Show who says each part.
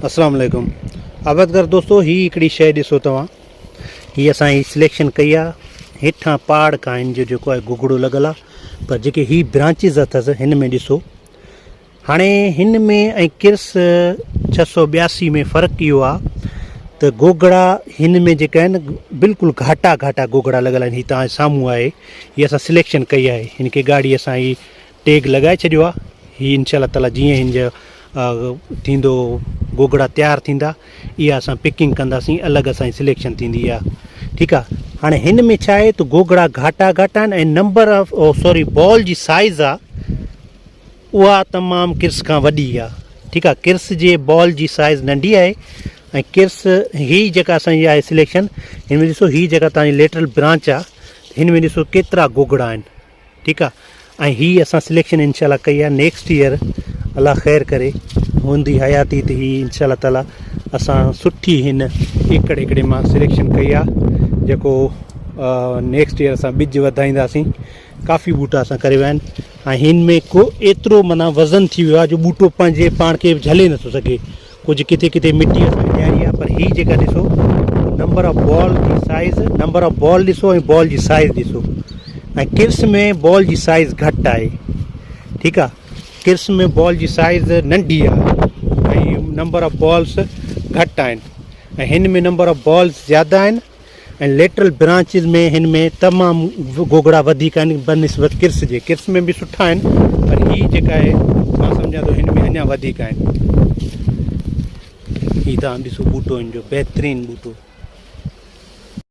Speaker 1: अस्सलाम वालेकुम। अवदगर दोस्तों, ही हिकिड़ी शइ ॾिसो तव्हां, ही असां सिलेक्शन कई आहे। हेठां पहाड़ खां हिन जो जेको आहे गुगड़ो लॻल आहे, पर जेके ही ब्रांचिस अथसि हिन में ॾिसो। हाणे हिन में ऐं किर्स 682 में फ़र्क़ु इहो आहे त गोगड़ा हिन में जेका आहिनि बिल्कुलु घाटा घाटा गोगड़ा लॻल आहिनि। ही तव्हां साम्हूं आहे, हीअ असां सिलेक्शन कई आहे। हिन खे गाॾी असां ही टैग लॻाए छॾियो आहे। ही इंशाअल्लाह ताला जीअं हिन जो थींदो गोगड़ा तैयार थींदा, इहा असां पिकिंग कंदासीं, अलॻि असांजी सिलेक्शन थींदी आहे। ठीकु आहे। हाणे हिन में छा आहे त गोगड़ा घाटा घाटा आहिनि ऐं नंबर ऑफ बॉल जी साइज़ आहे उहा तमामु किर्स खां वॾी आहे। ठीकु आहे। किर्स जे बॉल जी साइज़ नंढी आहे ऐं किर्स ही जेका असांजी आहे सिलेक्शन, हिन में ॾिसो ही जेका तव्हांजी लेटरल ब्रांच आहे, हिन में ॾिसो केतिरा गोगड़ा आहिनि। ठीकु आहे। ऐं ही असां सिलेक्शन इंशाअल्लाह कई आहे। नेक्स्ट ईयर अलाह ख़ैर करे हूंदी हयाती त ही इंशाअल्लाह ताला असां सुठी हिन एकड़ मां सिलेक्शन कई आहे, जेको नेक्स्ट ईयर असां ॿिज वधाईंदासीं। काफ़ी ॿूटा असां करे विया आहिनि ऐं हिन में को एतिरो माना वज़न थी वियो आहे जो ॿूटो पंहिंजे पाण खे झले नथो सघे। कुझु किथे किथे मिटी असांजी ॾियारी आहे, पर ही जेका ॾिसो नंबर ऑफ बॉल जी साइज़, नंबर ऑफ बॉल ॾिसो ऐं बॉल जी साइज़ ॾिसो। ऐं किर्स में बॉल जी साइज़ घटि आहे। ठीकु आहे। किर्स में बॉल जी साइज़ नंढी आहे ऐं नंबर ऑफ बॉल्स घटि आहिनि ऐं हिन में नंबर ऑफ बॉल्स ज़्यादा आहिनि ऐं लेटरल ब्रांचिस में हिन में तमामु गोगड़ा वधीक आहिनि बनिस्बत किर्स जे। किर्स में बि सुठा आहिनि, पर ही जेका आहे मां सम्झां थो हिन में अञा वधीक आहिनि। ही तव्हां ॾिसो ॿूटो हिन जो बहितरीनु ॿूटो।